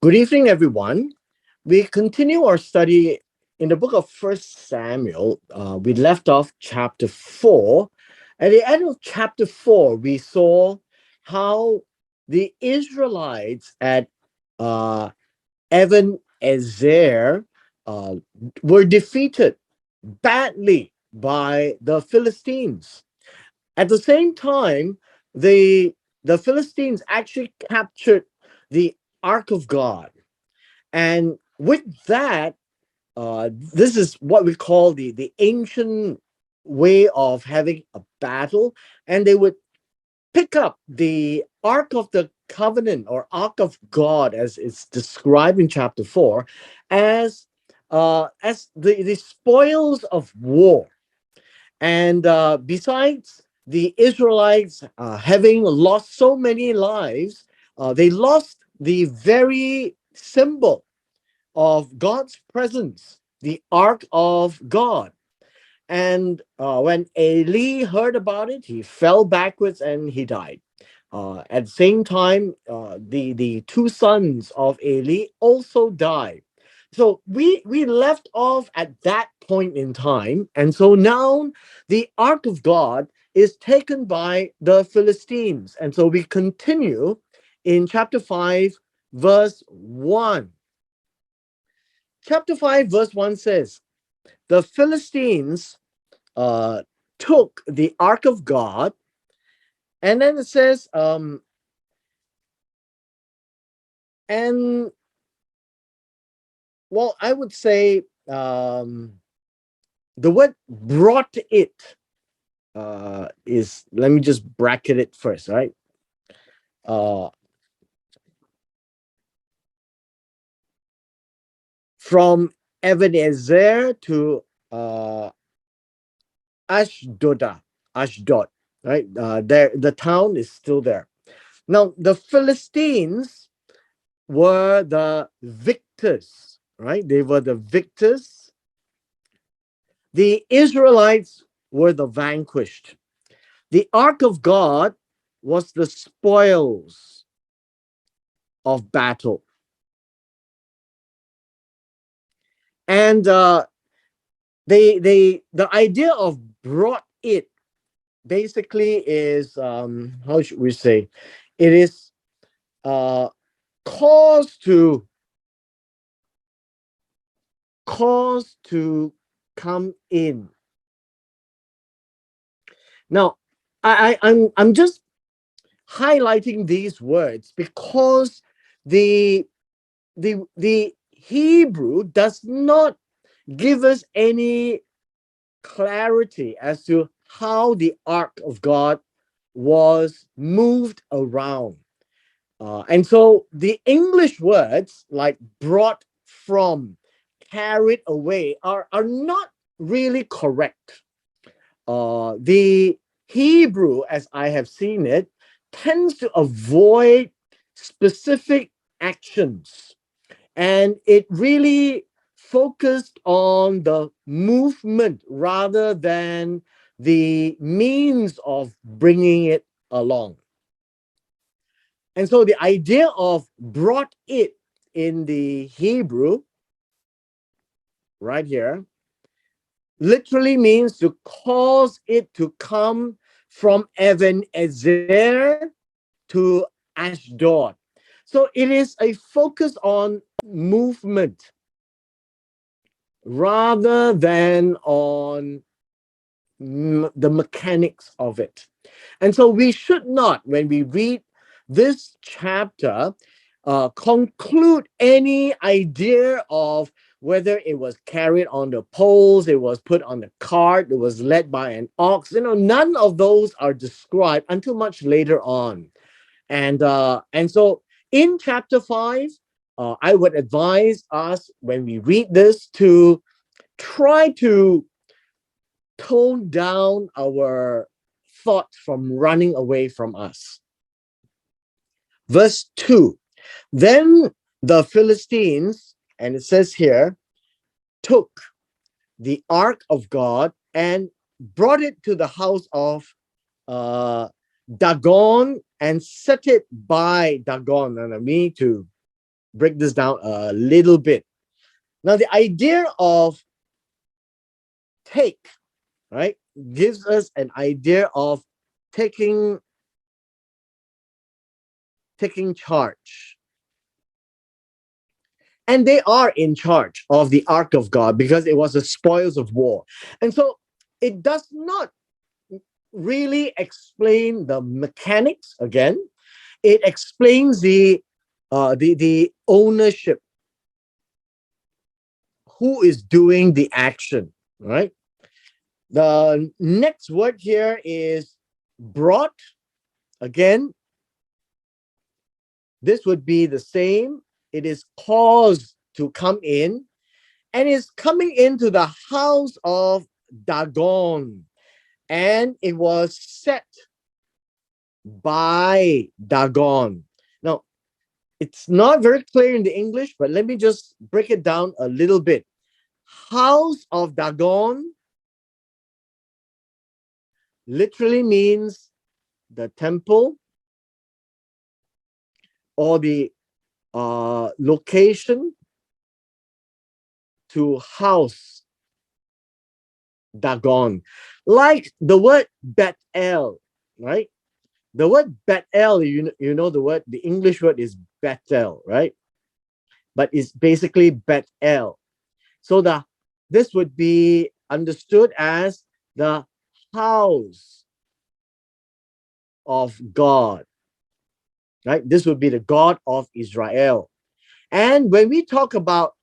Good evening, everyone. We continue our study in the book of First Samuel. We left off chapter 4. At the end of chapter 4, we saw how the Israelites at uh, Evan Ezer uh, were defeated badly by the Philistines. At the same time, the Philistines actually captured the Ark of God, and with that, this is what we call the ancient way of having a battle. And they would pick up the Ark of the Covenant or Ark of God, as it's described in chapter 4, as the spoils of war. And besides the Israelites having lost so many lives, they lost the very symbol of God's presence, the Ark of God. And when Eli heard about it, he fell backwards and he died. At the same time, the two sons of Eli also died. So we left off at that point in time, and so now the Ark of God is taken by the Philistines, and so we continue in chapter 5, verse 1. Chapter 5, verse 1 says, the Philistines uh, took the Ark of God, and then it says, and well, I would say the word brought it is, let me just bracket it first, right? Uh, from Ebenezer to uh, Ashdod, right? There, the town is still there. Now, the Philistines were the victors, right? They were the victors. The Israelites were the vanquished. The Ark of God was the spoils of battle. And the idea of brought it basically is, how should we say, it is uh, caused to come in. Now, I'm just highlighting these words because the the Hebrew does not give us any clarity as to how the Ark of God was moved around. And so the English words like brought from, carried away are not really correct. The Hebrew, as I have seen it, tends to avoid specific actions, and it really focused on the movement rather than the means of bringing it along. And so the idea of brought it in the Hebrew, right here, literally means to cause it to come from Evan Ezer to Ashdod. So it is a focus on movement rather than on the mechanics of it. And so we should not, when we read this chapter, conclude any idea of whether it was carried on the poles, it was put on the cart, it was led by an ox. None of those are described until much later on. And so in chapter 5, I would advise us when we read this to try to tone down our thoughts from running away from us. Verse 2, then the Philistines, and it says here, took the ark of God and brought it to the house of uh, Dagon and set it by Dagon. And me too. break this down a little bit. Now, the idea of take, right, gives us an idea of taking taking charge. And they are in charge of the ark of God because it was the spoils of war. And so it does not really explain the mechanics again. It explains the ownership, who is doing the action, right? The next word here is brought. Again, this would be the same. It is caused to come in, and is coming into the house of Dagon, and it was set by Dagon. Now, it's not very clear in the English, but let me just break it down a little bit. House of Dagon literally means the temple or the location to house Dagon. Like the word Bethel, right? The word Bethel, you know the word, the English word is Bethel, right? But it's basically Bethel. So this would be understood as the house of God, right? This would be the God of Israel. And when we talk about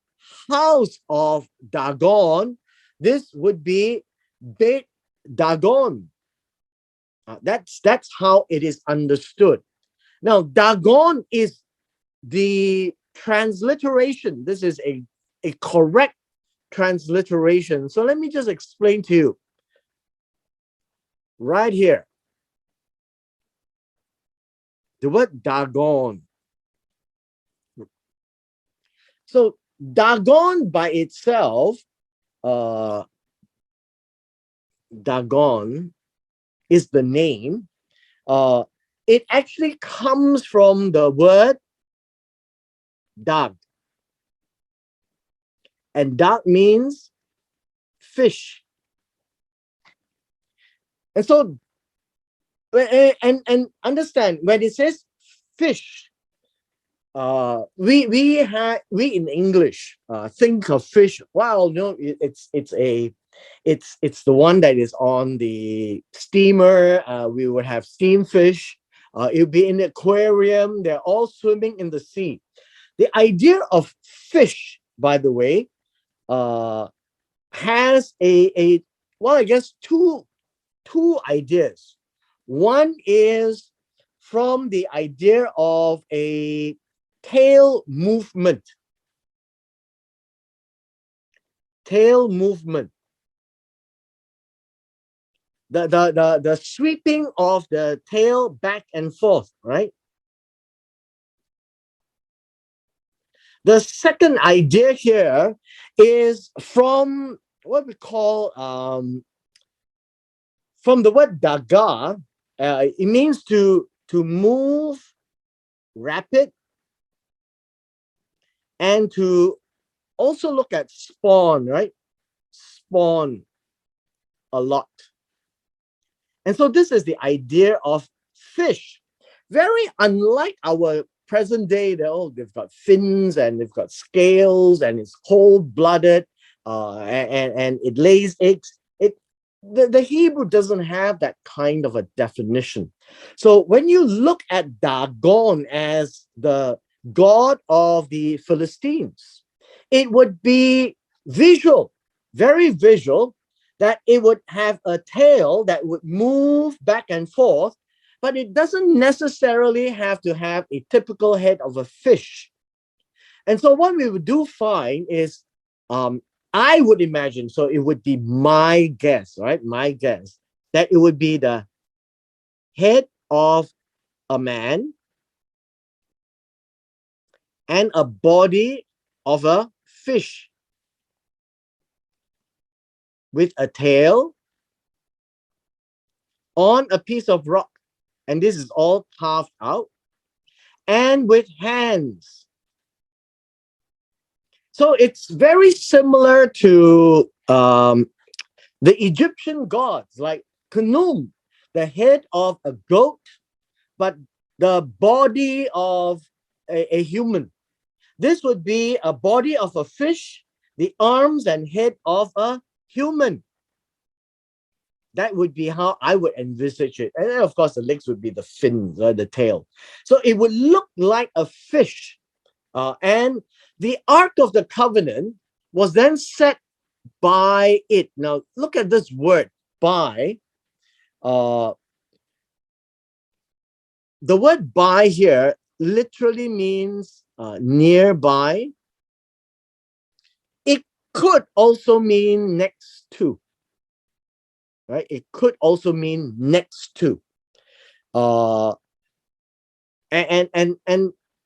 house of Dagon, this would be Beit Dagon. That's how it is understood. Now, Dagon is the transliteration. This is a correct transliteration. So let me just explain to you right here. The word Dagon. So Dagon by itself, uh, Dagon is the name. Uh, it actually comes from the word dag, and dag means fish. And so, and understand when it says fish, we in English think of fish. Wow, no, it's the one that is on the steamer. We would have steamed fish. It would be in the aquarium. They're all swimming in the sea. The idea of fish, by the way, has a well, I guess two ideas. One is from the idea of a tail movement. Tail movement. The sweeping of the tail back and forth, right? The second idea here is from what we call from the word daga. It means to move rapid and to also look at spawn, right? Spawn a lot. And so this is the idea of fish. Very unlike our present day, they've got fins and they've got scales and it's cold-blooded and it lays eggs. The Hebrew doesn't have that kind of a definition. So when you look at Dagon as the god of the Philistines, it would be visual, very visual, that it would have a tail that would move back and forth, but it doesn't necessarily have to have a typical head of a fish. And so what we would do find is, I would imagine, so it would be my guess, right? My guess that it would be the head of a man and a body of a fish with a tail on a piece of rock. And this is all carved out, and with hands So it's very similar to the Egyptian gods, like Khnum, the head of a goat, but the body of a human. This would be a body of a fish, the arms and head of a human. That would be how I would envisage it. And then, of course, the legs would be the fins, the tail. So it would look like a fish. And the Ark of the Covenant was then set by it. Now, look at this word, by. Uh, the word by here literally means nearby. It could also mean next to, right? It could also mean next to. Uh, and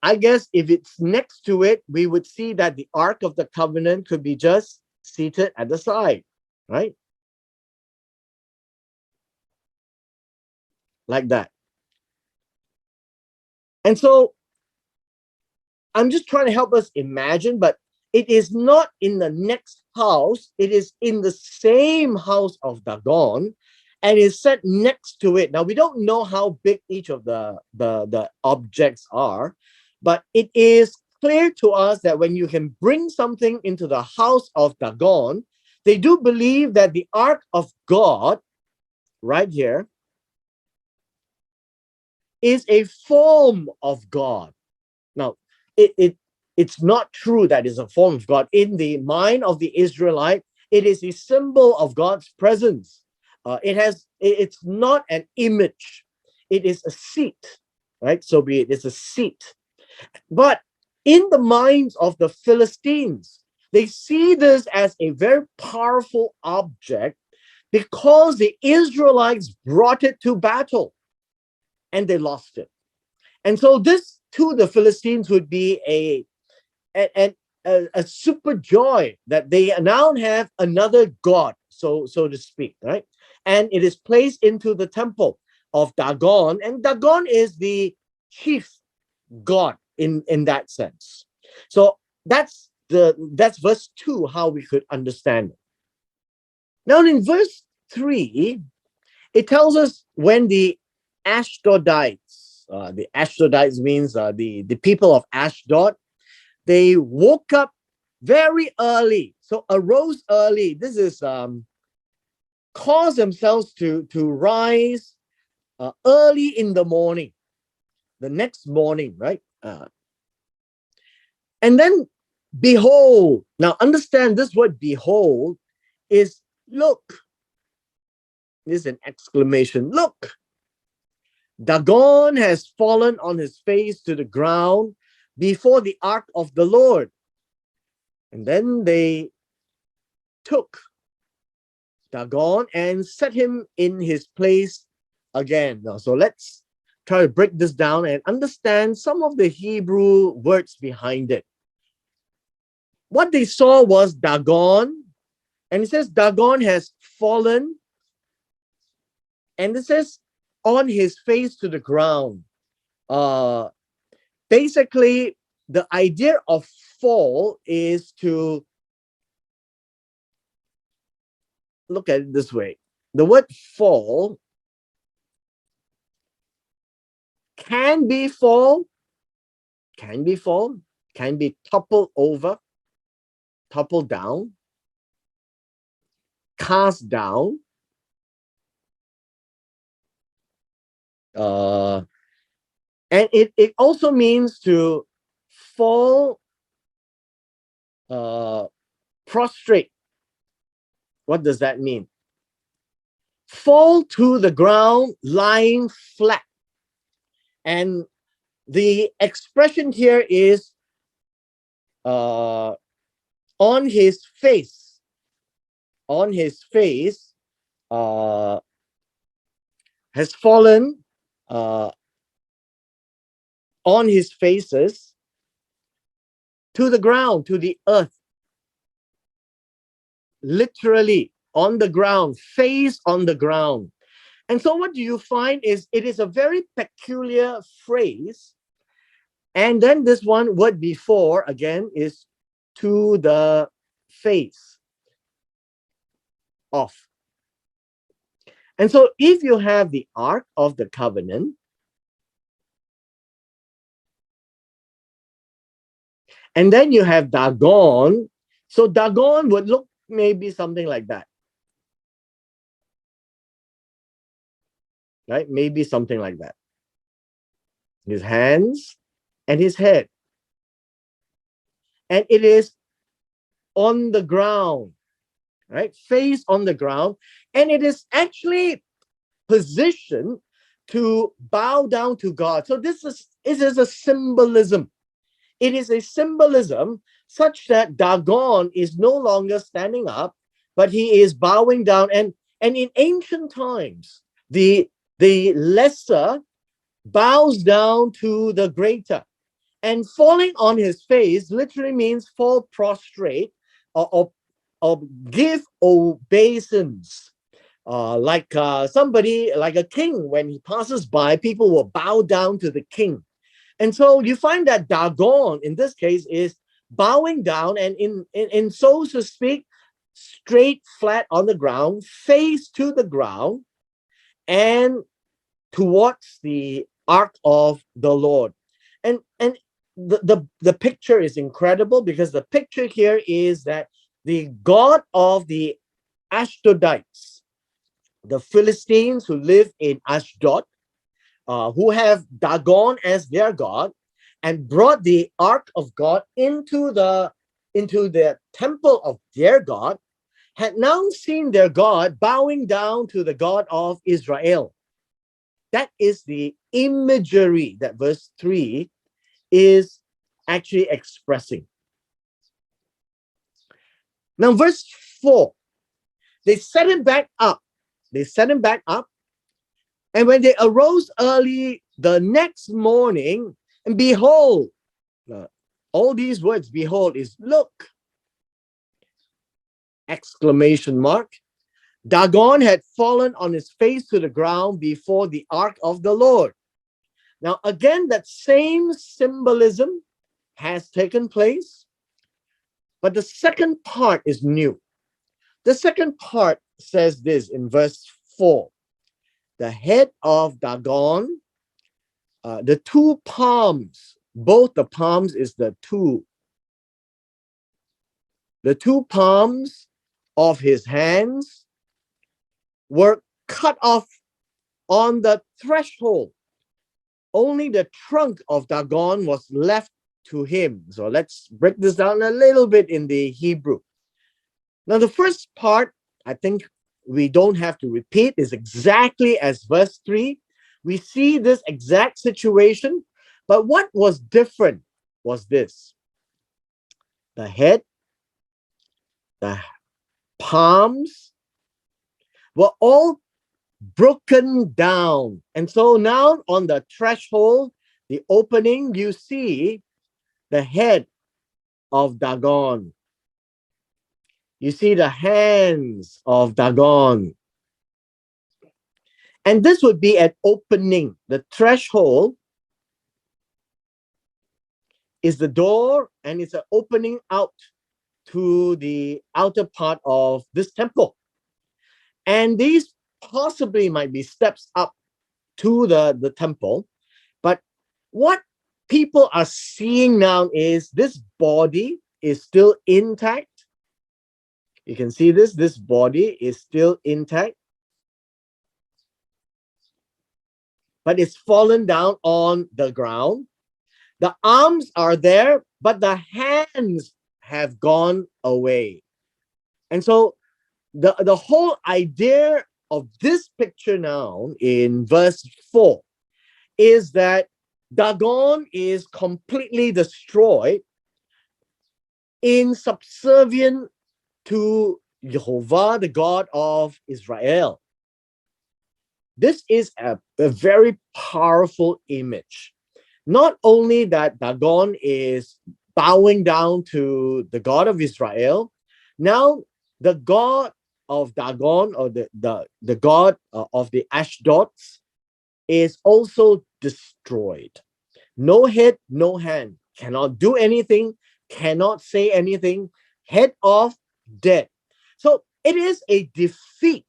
I guess if it's next to it, we would see that the Ark of the Covenant could be just seated at the side, right? Like that. And so I'm just trying to help us imagine, but it is not in the next house, it is in the same house of Dagon and is set next to it. Now, we don't know how big each of the objects are, but it is clear to us that when you can bring something into the house of Dagon, they do believe that the ark of God, right here, is a form of God. Now, it's not true that it's a form of God. In the mind of the Israelite, it is a symbol of God's presence. It's not an image. It is a seat, right? So be it. It's a seat. But in the minds of the Philistines, they see this as a very powerful object because the Israelites brought it to battle and they lost it. And so this to the Philistines would be a super joy that they now have another god, so to speak, right? And it is placed into the temple of Dagon, and Dagon is the chief god in that sense. So that's verse 2, how we could understand it. Now in verse 3, it tells us when the Ashdodites means the people of Ashdod, they woke up very early. So arose early. This is cause themselves to rise early in the morning, the next morning, right? And then behold. Now understand this word behold is look. This is an exclamation. Look, Dagon has fallen on his face to the ground before the ark of the Lord. And then they took Dagon and set him in his place again. Now, so let's try to break this down and understand some of the Hebrew words behind it. What they saw was Dagon, and it says Dagon has fallen, and it says on his face to the ground. Basically, the idea of fall is to look at it this way. The word fall can be fall, can be fall, can be topple over, topple down, cast down, and it also means to fall, prostrate. What does that mean? Fall to the ground, lying flat. And the expression here is on his face. On his face has fallen on his faces to the ground, to the earth. Literally on the ground, face on the ground. And so what do you find is it is a very peculiar phrase. And then this one word before again is to the face of. And so if you have the Ark of the Covenant, and then you have Dagon, so Dagon would look maybe something like that. Right? Maybe something like that. His hands and his head. And it is on the ground, right? Face on the ground. And it is actually positioned to bow down to God. So this is a symbolism. It is a symbolism such that Dagon is no longer standing up, but he is bowing down. And in ancient times, the lesser bows down to the greater. And falling on his face literally means fall prostrate or give obeisance. Like somebody, like a king, when he passes by, people will bow down to the king. And so you find that Dagon, in this case, is bowing down and in so to speak, straight, flat on the ground, face to the ground, and towards the ark of the Lord. And the picture is incredible, because the picture here is that the God of the Ashdodites, the Philistines who live in Ashdod, who have Dagon as their god, and brought the ark of God into the temple of their God, had now seen their God bowing down to the God of Israel. That is the imagery that verse 3 is actually expressing. Now, verse 4, they set him back up. They set him back up. And when they arose early the next morning, and behold, all these words, behold, is look, exclamation mark. Dagon had fallen on his face to the ground before the ark of the Lord. Now, again, that same symbolism has taken place, but the second part is new. The second part says this in verse 4. The head of Dagon, the two palms, both the palms is the two palms of his hands were cut off on the threshold. Only the trunk of Dagon was left to him. So let's break this down a little bit in the Hebrew. Now, the first part, I think we don't have to repeat, is exactly as verse 3. We see this exact situation, but what was different was this. The head, the palms were all broken down. And so now on the threshold, the opening, you see the head of Dagon. You see the hands of Dagon. And this would be an opening. The threshold is the door, and it's an opening out to the outer part of this temple. And these possibly might be steps up to the temple. But what people are seeing now is this body is still intact. You can see this body is still intact, but it's fallen down on the ground. The arms are there, but the hands have gone away. And so the whole idea of this picture now in verse 4 is that Dagon is completely destroyed in subservient to Jehovah, the God of Israel. This is a very powerful image. Not only that Dagon is bowing down to the God of Israel, now the God of Dagon, or the God of the Ashdods, is also destroyed. No head, no hand, cannot do anything, cannot say anything, head off, dead. So it is a defeat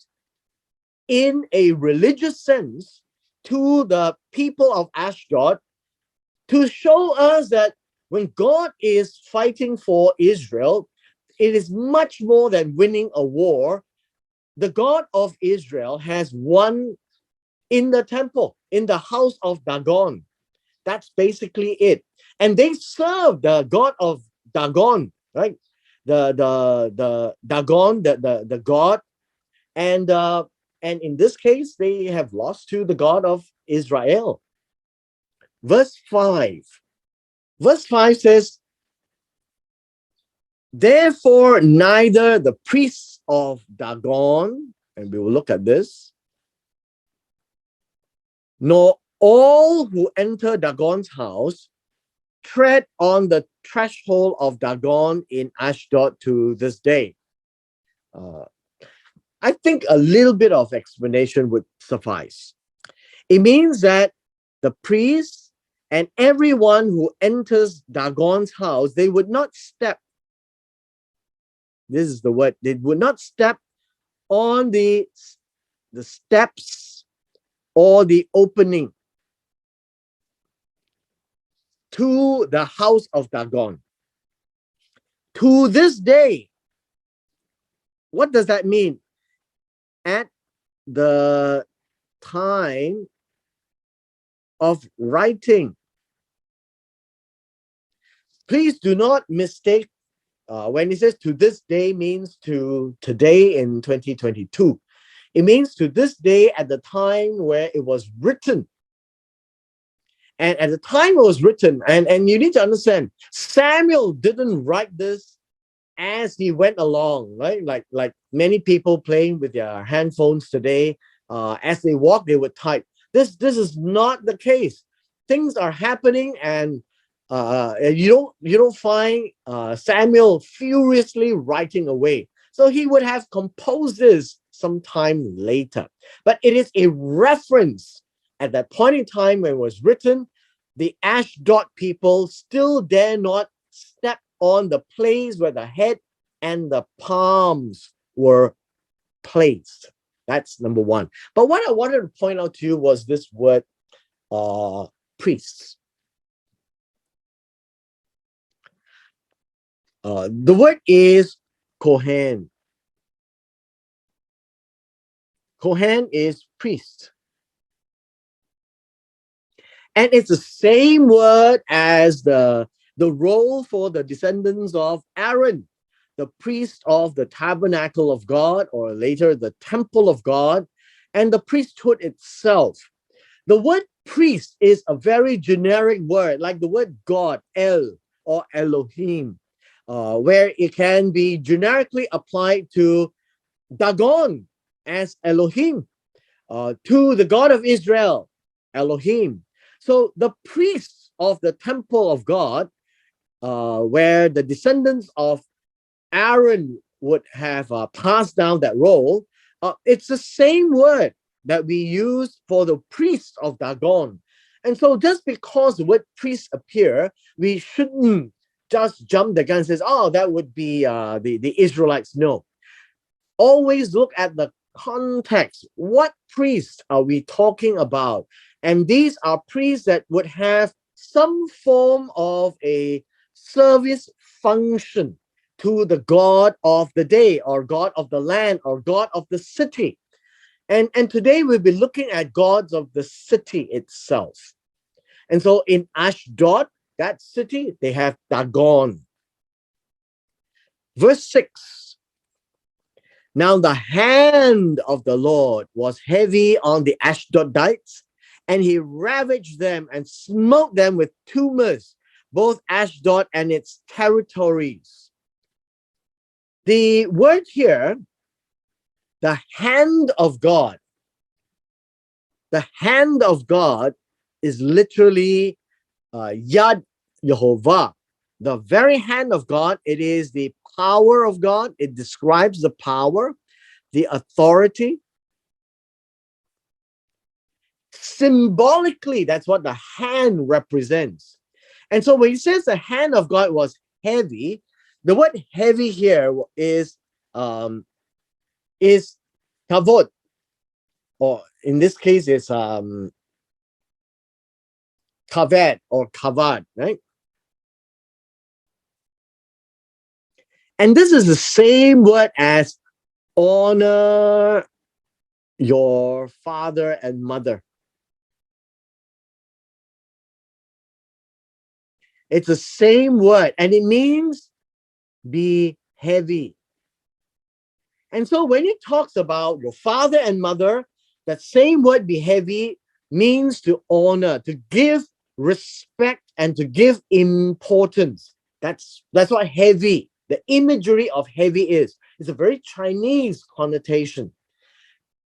in a religious sense to the people of Ashdod, to show us that when God is fighting for Israel, it is much more than winning a war. The God of Israel has won in the temple, in the house of Dagon. That's basically it. And they serve the God of Dagon, right? The Dagon, the God. And in this case, they have lost to the God of Israel. Verse 5. Verse 5 says, therefore, neither the priests of Dagon, and we will look at this, nor all who enter Dagon's house tread on the threshold of Dagon in Ashdod to this day. I think a little bit of explanation would suffice. It means that the priests and everyone who enters Dagon's house, they would not step, this is the word, they would not step on the steps or the opening to the house of Dagon. To this day, what does that mean? At the time of writing, please do not mistake when it says to this day means to today in 2022. It means to this day at the time where it was written. And at the time it was written, and you need to understand, Samuel didn't write this as he went along, right? Like many people playing with their handphones today, as they walk, they would type. This is not the case. Things are happening, and you don't find Samuel furiously writing away. So he would have composed this sometime later. But it is a reference at that point in time when it was written. The Ashdod people still dare not step on the place where the head and the palms were placed. That's number one. But what I wanted to point out to you was this word, priests. The word is Kohen. Kohen is priest. And it's the same word as the role for the descendants of Aaron, the priest of the tabernacle of God, or later the temple of God, and the priesthood itself. The word priest is a very generic word, like the word God, El or Elohim, where it can be generically applied to Dagon as Elohim, to the God of Israel, Elohim. So the priests of the temple of God, where the descendants of Aaron would have passed down that role, it's the same word that we use for the priests of Dagon. And so just because the word priest appear, we shouldn't just jump the gun and says, oh, that would be the Israelites. No. Always look at the context. What priests are we talking about? And these are priests that would have some form of a service function to the God of the day, or God of the land, or God of the city. And today we'll be looking at gods of the city itself. And so in Ashdod, that city, they have Dagon. Verse 6. Now the hand of the Lord was heavy on the Ashdodites, and he ravaged them and smote them with tumors, both Ashdod and its territories. The word here, the hand of God, the hand of God is literally Yad Yehovah, the very hand of God. It is the power of God. It describes the power, the authority. Symbolically, that's what the hand represents. And so when he says the hand of God was heavy, the word heavy here is kavod, or in this case is kaved or kavad, right? And this is the same word as honor your father and mother. It's the same word, and it means be heavy. And so when it talks about your father and mother, that same word be heavy means to honor, to give respect, and to give importance. That's what heavy, the imagery of heavy is. It's a very Chinese connotation.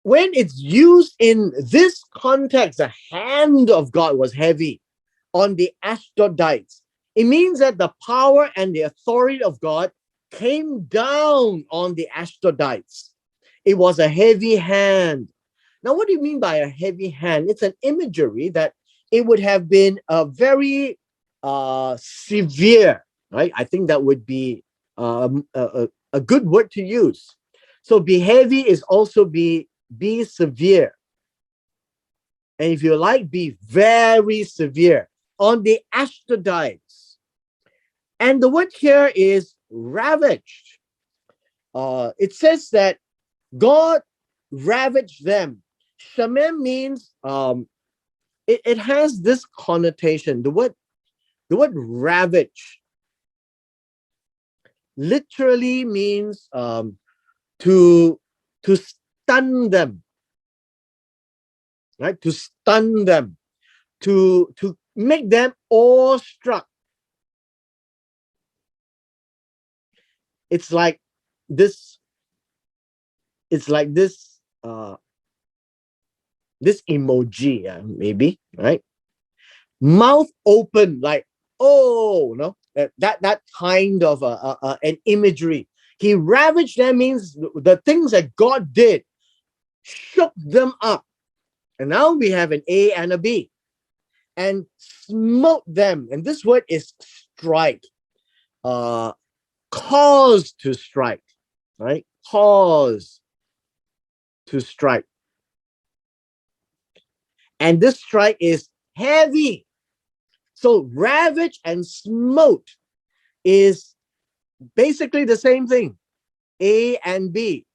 When it's used in this context, the hand of God was heavy on the Ashdodites. It means that the power and the authority of God came down on the Ashdodites. It was a heavy hand. Now, what do you mean by a heavy hand? It's an imagery that it would have been a very severe, right? I think that would be a good word to use. So be heavy is also be severe. And if you like, be very severe on the Ashdodites. And the word here is ravaged. It says that God ravaged them. Shamem means it has this connotation. The word ravage literally means to stun them, right? To stun them, to make them awestruck. It's like this. It's like this emoji, maybe, right? Mouth open, like, oh, no, that kind of an imagery. He ravaged them means the things that God did shook them up. And now we have an A and a B. And smote them. And this word is strike. Cause to strike, right? Cause to strike. And this strike is heavy. So ravage and smote is basically the same thing, A and B.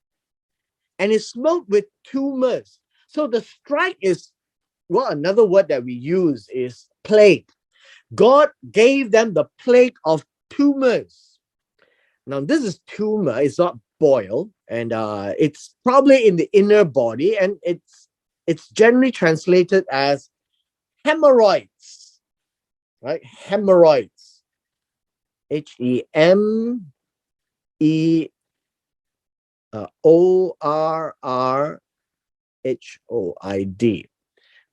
And it's smote with tumors. So the strike is, well, another word that we use is plague. God gave them the plague of tumors. Now, this is tumor, it's not boil, and it's probably in the inner body, and it's generally translated as hemorrhoids, right? Hemorrhoids. HEMORRHOID.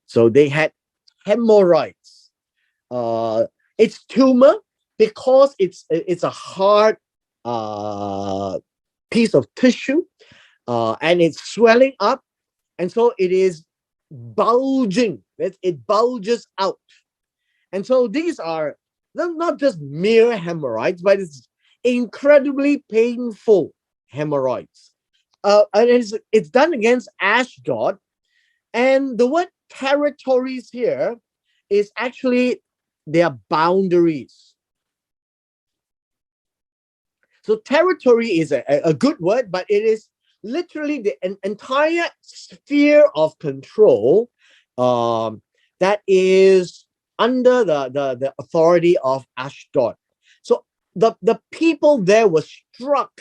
So they had hemorrhoids. It's tumor because it's a hard piece of tissue, and it's swelling up, and so it is bulging. It bulges out, and so these are not just mere hemorrhoids, but it's incredibly painful hemorrhoids. And it's done against Ashdod, and the word territories here is actually their boundaries. So territory is a good word, but it is literally an entire sphere of control that is under the authority of Ashdod. So the people there were struck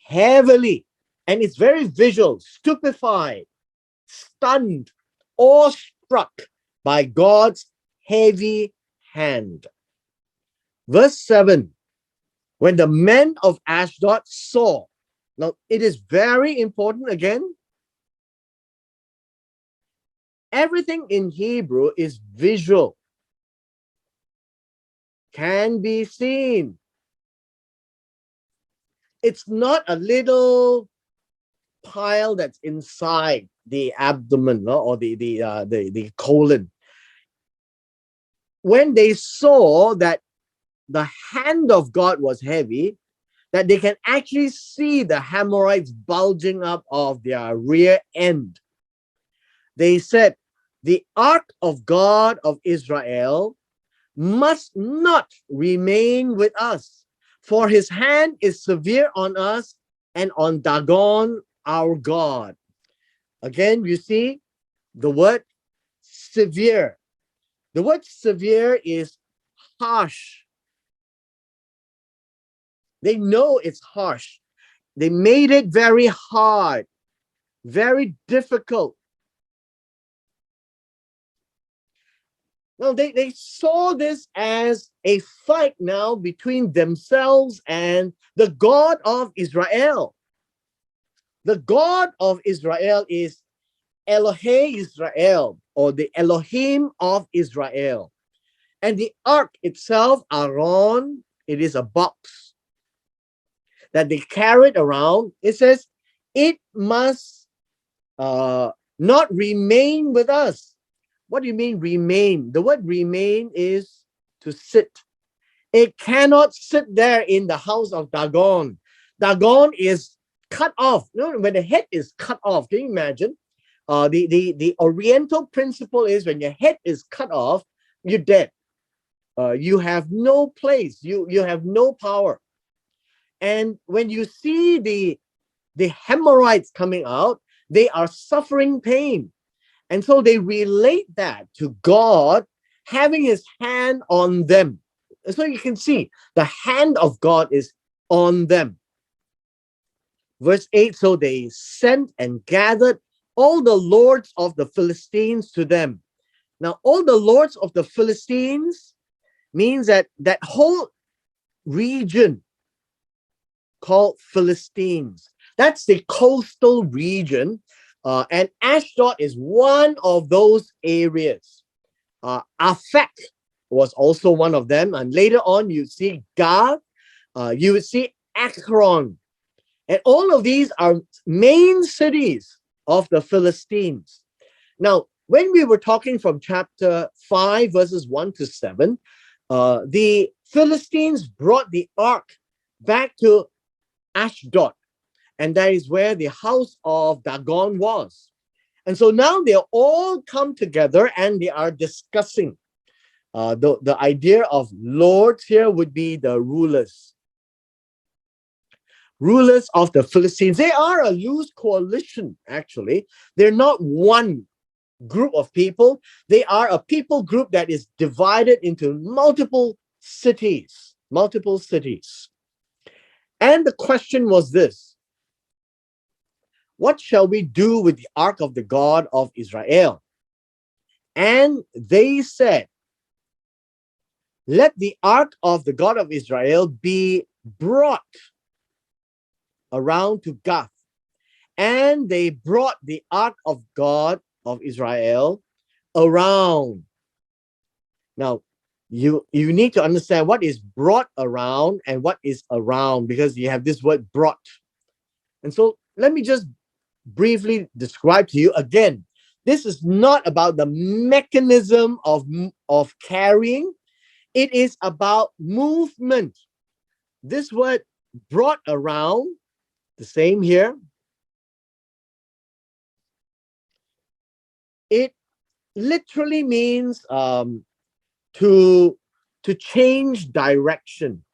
heavily, and it's very visual, stupefied, stunned, awestruck by God's heavy hand. Verse 7, when the men of Ashdod saw, now it is very important again, everything in Hebrew is visual, can be seen. It's not a little pile that's inside the abdomen, no? Or the colon. When they saw that the hand of God was heavy, that they can actually see the hemorrhoids bulging up of their rear end. They said, the ark of God of Israel must not remain with us, for his hand is severe on us and on Dagon, our God. Again, you see the word severe. The word severe is harsh. They know it's harsh. They made it very hard, very difficult. Now, they saw this as a fight now between themselves and the God of Israel. The God of Israel is Elohe Israel, or the Elohim of Israel. And the ark itself, Aaron, it is a box that they carried around. It says, it must not remain with us. What do you mean remain? The word remain is to sit. It cannot sit there in the house of Dagon. Dagon is cut off. No, when the head is cut off, can you imagine? The Oriental principle is when your head is cut off, you're dead. You have no place. You have no power. And when you see the hemorrhoids coming out, they are suffering pain. And so they relate that to God having his hand on them. So you can see the hand of God is on them. Verse 8, so they sent and gathered all the lords of the Philistines to them. Now, all the lords of the Philistines means that that whole region called Philistines, that's the coastal region. And Ashdod is one of those areas. Afek was also one of them. And later on, you see Gath, you would see Ekron. And all of these are main cities of the Philistines. Now, when we were talking from chapter 5, verses 1 to 7, the Philistines brought the ark back to Ashdod. And that is where the house of Dagon was. And so now they all come together and they are discussing. The idea of lords here would be the rulers. Rulers of the Philistines. They are a loose coalition, actually. They're not one group of people. They are a people group that is divided into multiple cities. Multiple cities. And the question was this: what shall we do with the ark of the God of Israel? And they said, let the ark of the God of Israel be brought around to Gath. And they brought the ark of God of Israel around. Now, you need to understand what is brought around and what is around, because you have this word brought. And so let me just briefly describe to you again. This is not about the mechanism of carrying. It is about movement. This word brought around, the same here. It literally means to change direction.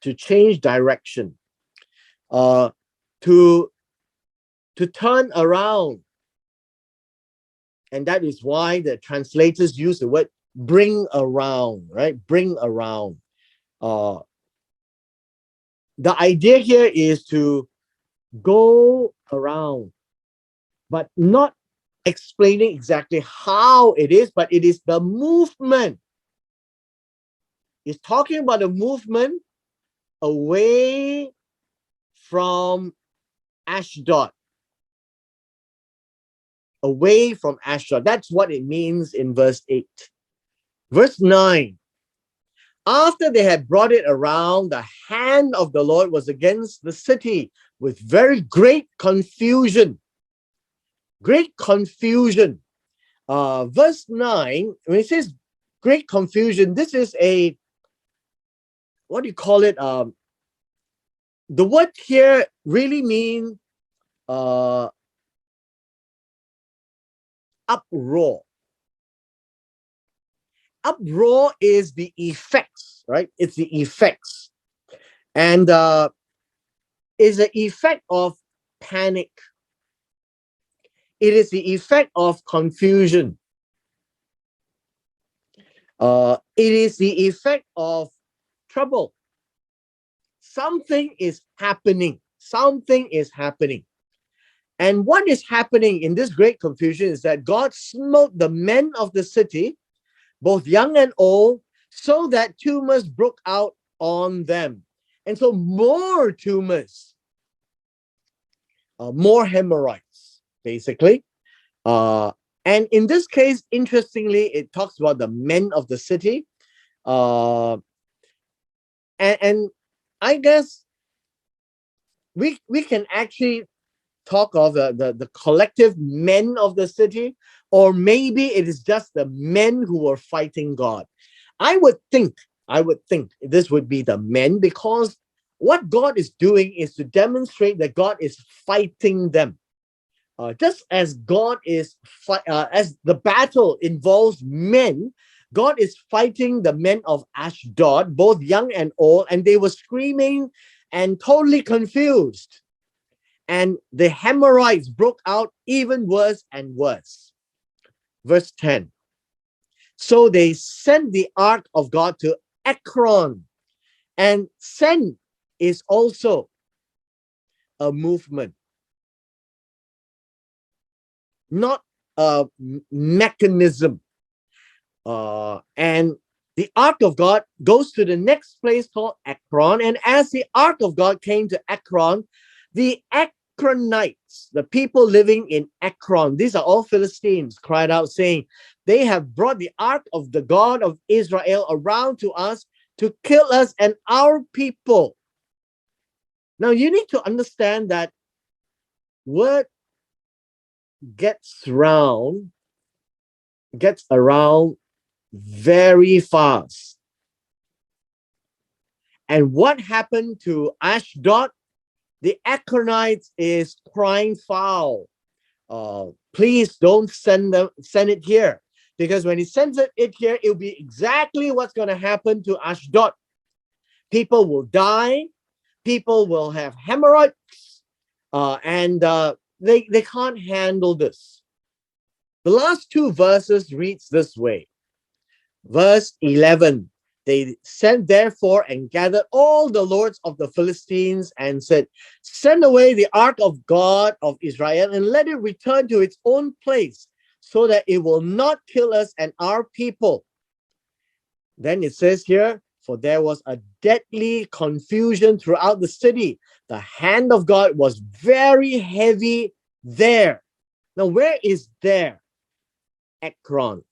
To change direction. To turn around. And that is why the translators use the word bring around, right? Bring around. The idea here is to go around, but not explaining exactly how it is, but it is the movement. It's talking about a movement away from Ashdod. Away from Ashdod. That's what it means in verse 8. Verse 9. After they had brought it around, the hand of the Lord was against the city with very great confusion. Great confusion. Verse 9, when it says great confusion. This is a, what do you call it? The word here really mean uh, uproar. Uproar is the effects, right? It's the effects, and is the effect of panic. It is the effect of confusion. It is the effect of trouble. Something is happening. Something is happening. And what is happening in this great confusion is that God smote the men of the city, both young and old, so that tumors broke out on them. And so more tumors, more hemorrhoids, basically. Uh, and in this case, interestingly, it talks about the men of the city. Uh, and I guess we can actually talk of the collective men of the city, or maybe it is just the men who were fighting God. I would think, this would be the men, because what God is doing is to demonstrate that God is fighting them. Just as as the battle involves men, God is fighting the men of Ashdod, both young and old, and they were screaming and totally confused. And the hemorrhoids broke out even worse and worse. Verse 10. So they sent the ark of God to Ekron. And send is also a movement, not a mechanism. And the ark of God goes to the next place called Ekron. And as the ark of God came to Ekron, the Ekronites, the people living in Ekron, these are all Philistines, cried out, saying, they have brought the ark of the God of Israel around to us to kill us and our people. Now you need to understand that word gets around very fast. And what happened to Ashdod? The Ekronites is crying foul. Please don't send it here, because when he sends it here, it'll be exactly what's going to happen to Ashdod. People will die. People will have hemorrhoids, and they can't handle this. The last two verses reads this way. Verse 11. They sent therefore and gathered all the lords of the Philistines and said, send away the ark of God of Israel and let it return to its own place, so that it will not kill us and our people. Then it says here, for there was a deadly confusion throughout the city. The hand of God was very heavy there. Now, where is there? Ekron.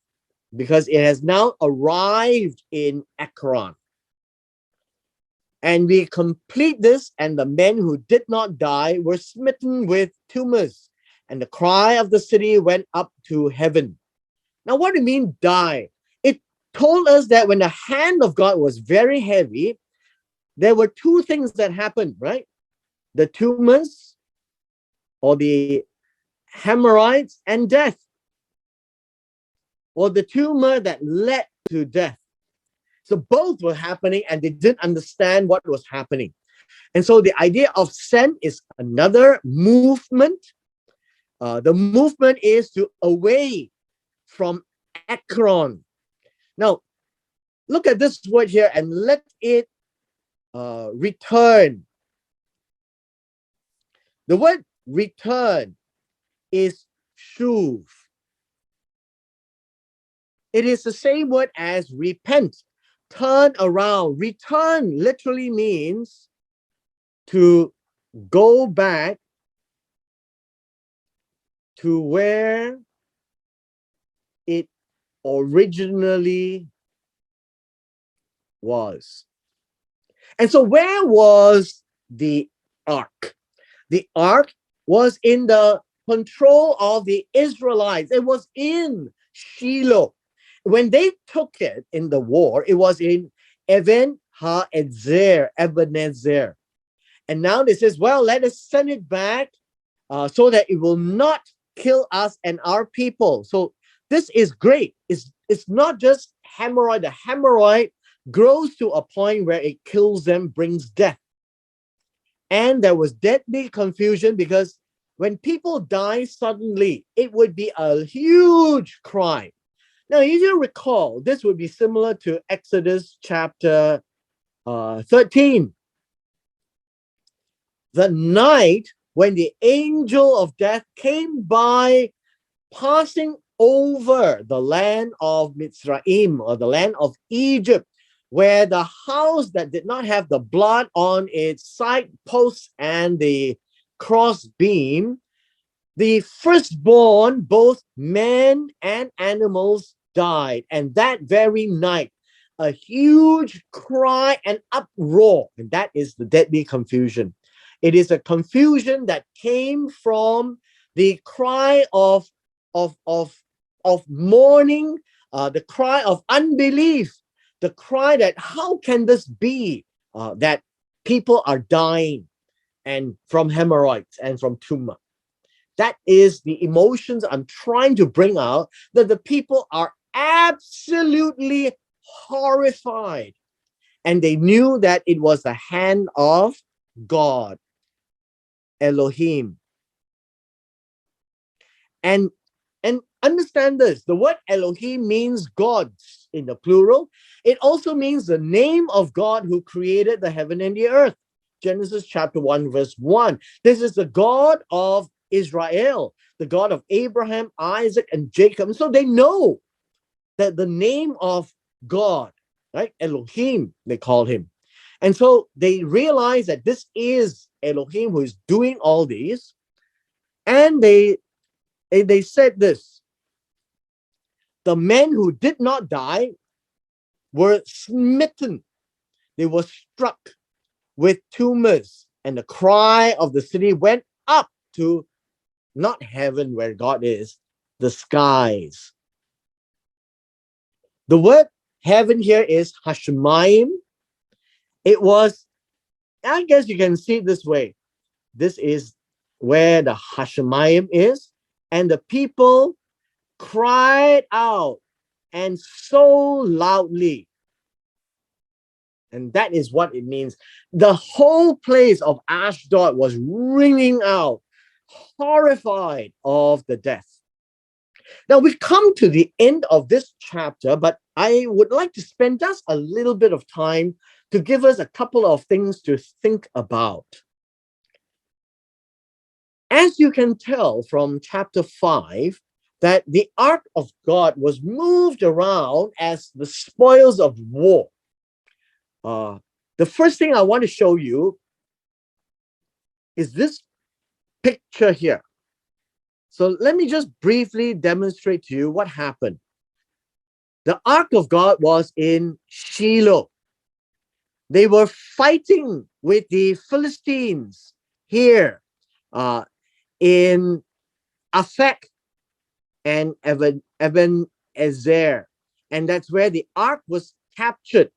Because it has now arrived in Ekron. And we complete this, and the men who did not die were smitten with tumors, and the cry of the city went up to heaven. Now, what do you mean die? It told us that when the hand of God was very heavy, there were two things that happened, right? The tumors, or the hemorrhoids, and death, or the tumor that led to death. So both were happening, and they didn't understand what was happening. And so the idea of send is another movement. The movement is to away from Ekron. Now, look at this word here, and let it return. The word return is shuv. It is the same word as repent, turn around. Return literally means to go back to where it originally was. And so where was the ark? The ark was in the control of the Israelites. It was in Shiloh. when they took it in the war, it was in Ebenezer. And now they says, well, let us send it back so that it will not kill us and our people. So this is great. It's not just hemorrhoid. The hemorrhoid grows to a point where it kills them, brings death. And there was deadly confusion because when people die suddenly, it would be a huge crime. Now, if you recall, this would be similar to Exodus chapter 13. The night when the angel of death came by, passing over the land of Mitzrayim, or the land of Egypt, where the house that did not have the blood on its side posts and the cross beam, the firstborn, both men and animals, died. And that very night, a huge cry and uproar, and that is the deadly confusion. It is a confusion that came from the cry of mourning, the cry of unbelief, the cry that how can this be that people are dying and from hemorrhoids and from tumor. That is the emotions I'm trying to bring out, that the people are absolutely horrified. And they knew that it was the hand of God, Elohim. And understand this, the word Elohim means gods in the plural. It also means the name of God who created the heaven and the earth. Genesis chapter 1, verse 1. This is the God of Israel, the God of Abraham, Isaac, and Jacob. And so they know that the name of God, right? Elohim, they call him. And so they realize that this is Elohim who is doing all these. And they said this: the men who did not die were smitten. They were struck with tumors, and the cry of the city went up to not heaven where God is, the skies. The word heaven here is Hashemayim. It was, I guess you can see it this way. This is where the Hashemayim is, and the people cried out, and so loudly. And that is what it means. The whole place of Ashdod was ringing out, horrified of the death. Now we come to the end of this chapter, but I would like to spend just a little bit of time to give us a couple of things to think about. As you can tell from chapter 5, that the ark of God was moved around as the spoils of war. The first thing I want to show you is this picture here. So let me just briefly demonstrate to you what happened. The ark of God was in Shiloh. They were fighting with the Philistines here in Aphek and Ebenezer. And that's where the ark was captured.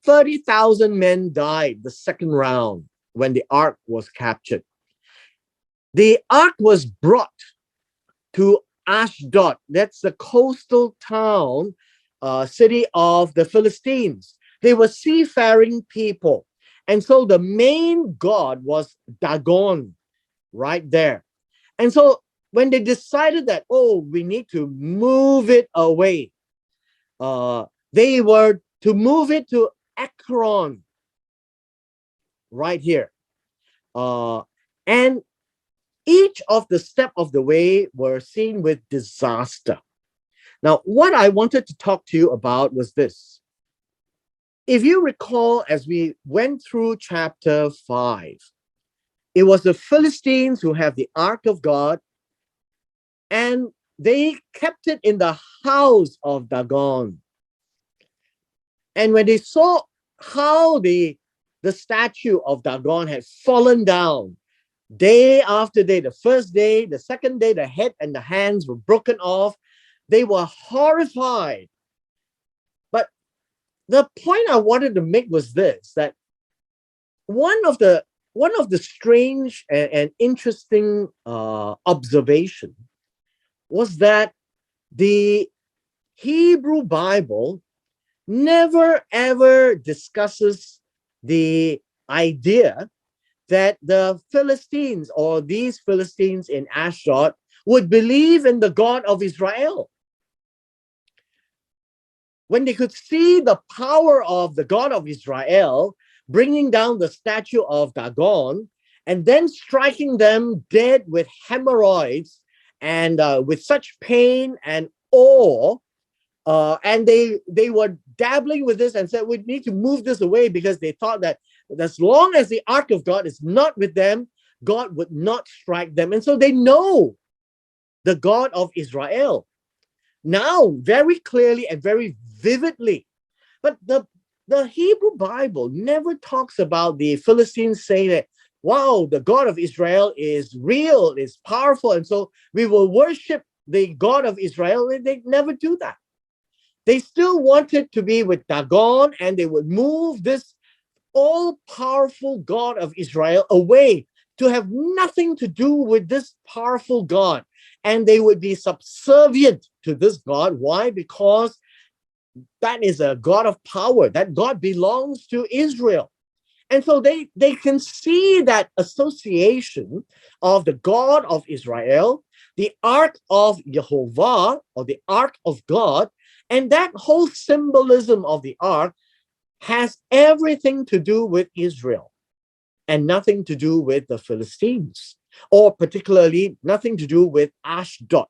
30,000 men died the second round when the ark was captured. The ark was brought to Ashdod. That's the coastal town, city of the Philistines. They were seafaring people. And so the main god was Dagon right there. And so when they decided that, oh, we need to move it away, they were to move it to Ekron, right here. And each of the step of the way were seen with disaster. Now, what I wanted to talk to you about was this. If you recall, as we went through chapter 5, it was the Philistines who have the ark of God, and they kept it in the house of Dagon. And when they saw how the statue of Dagon had fallen down, day after day, the first day, the second day, the head and the hands were broken off. They were horrified. the point I wanted to make was this, that one of the strange and interesting observation was that the Hebrew Bible never ever discusses the idea that the Philistines or these Philistines in Ashdod would believe in the God of Israel. When they could see the power of the God of Israel bringing down the statue of Dagon and then striking them dead with hemorrhoids and with such pain and awe, and they were dabbling with this and said, we need to move this away, because they thought that as long as the ark of God is not with them, God would not strike them. And so they know the God of Israel now very clearly and very vividly. But the Hebrew Bible never talks about the Philistines saying that, wow, the God of Israel is real, is powerful, and so we will worship the God of Israel. And they never do that. They still wanted to be with Dagon, and they would move this all-powerful God of Israel away to have nothing to do with this powerful God. And they would be subservient to this God. Why? Because that is a God of power. That God belongs to Israel. And so they can see that association of the God of Israel, the Ark of Jehovah, or the Ark of God, and that whole symbolism of the Ark has everything to do with Israel and nothing to do with the Philistines, or particularly nothing to do with Ashdod.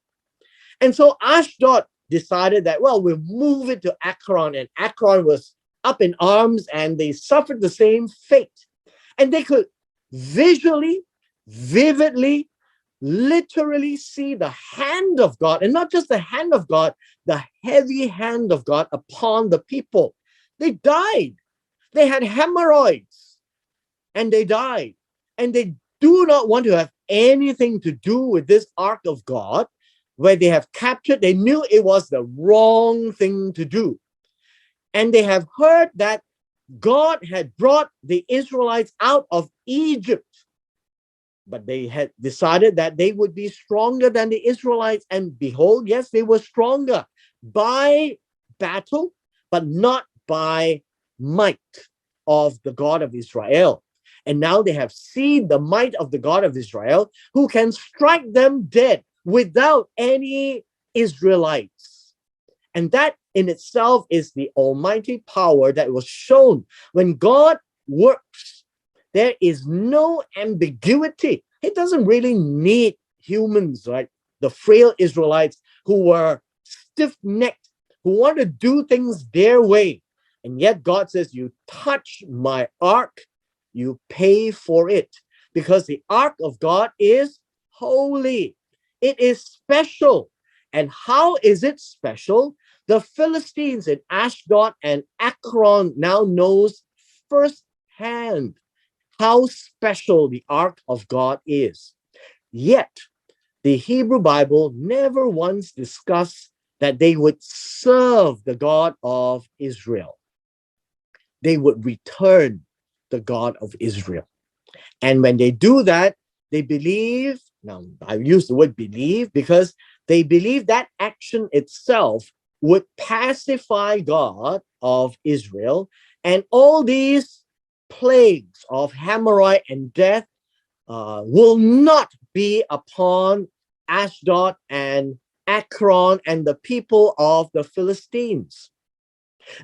And so Ashdod decided that, well, we'll move it to Ekron, and Ekron was up in arms, and they suffered the same fate. And they could visually, vividly, literally see the hand of God, and not just the hand of God, the heavy hand of God upon the people. They died. They had hemorrhoids, and they died. And they do not want to have anything to do with this ark of God, where they have captured. They knew it was the wrong thing to do. And they have heard that God had brought the Israelites out of Egypt, but they had decided that they would be stronger than the Israelites. And behold, yes, they were stronger by battle, but not by might of the God of Israel. And now they have seen the might of the God of Israel, who can strike them dead without any Israelites. And that in itself is the almighty power that was shown. When God works, there is no ambiguity. He doesn't really need humans, like the frail Israelites who were stiff-necked, who want to do things their way. And yet God says, you touch my ark, you pay for it, because the ark of God is holy. It is special. And how is it special? The Philistines in Ashdod and Ekron now knows firsthand how special the ark of God is. Yet, the Hebrew Bible never once discussed that they would serve the God of Israel. They would return the God of Israel. And when they do that, they believe, now I use the word believe because they believe that action itself would pacify God of Israel, and all these plagues of hemorrhoid and death will not be upon Ashdod and Ekron and the people of the Philistines.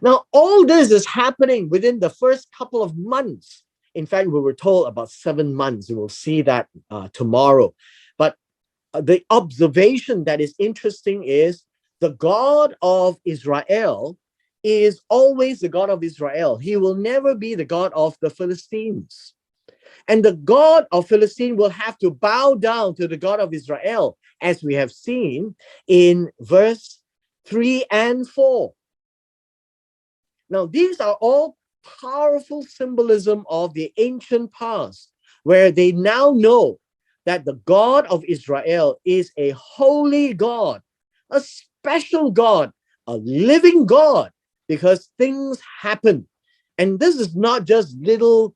Now, all this is happening within the first couple of months. In fact, we were told about 7 months. We will see that tomorrow. But the observation that is interesting is the God of Israel is always the God of Israel. He will never be the God of the Philistines. And the God of Philistine will have to bow down to the God of Israel, as we have seen in verse 3 and 4. Now, these are all powerful symbolism of the ancient past, where they now know that the God of Israel is a holy God, a special God, a living God, because things happen. And this is not just little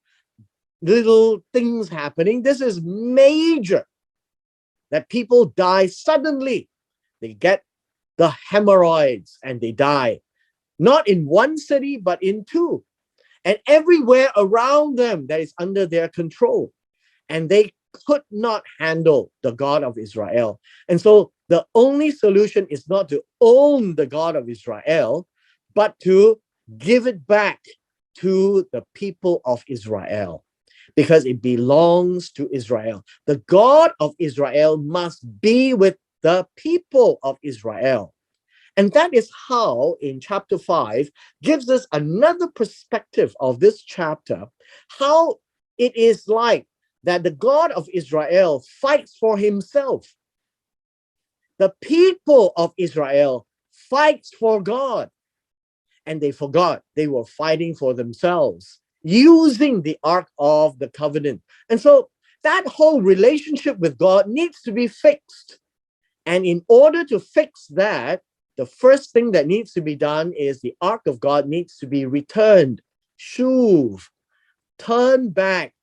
things happening. This is major, that people die suddenly. They get the hemorrhoids and they die, not in one city, but in two. And everywhere around them that is under their control. And they could not handle the God of Israel. And so the only solution is not to own the God of Israel, but to give it back to the people of Israel, because it belongs to Israel. The God of Israel must be with the people of Israel. And that is how, in chapter 5, gives us another perspective of this chapter, how it is like that the God of Israel fights for himself. The people of Israel fights for God. And they forgot they were fighting for themselves, using the Ark of the Covenant. And so that whole relationship with God needs to be fixed. And in order to fix that, the first thing that needs to be done is the Ark of God needs to be returned. Shuv, turn back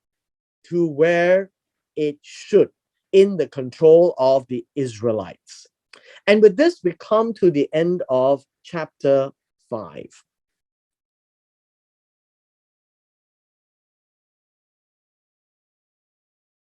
to where it should, in the control of the Israelites. And with this, we come to the end of chapter 5.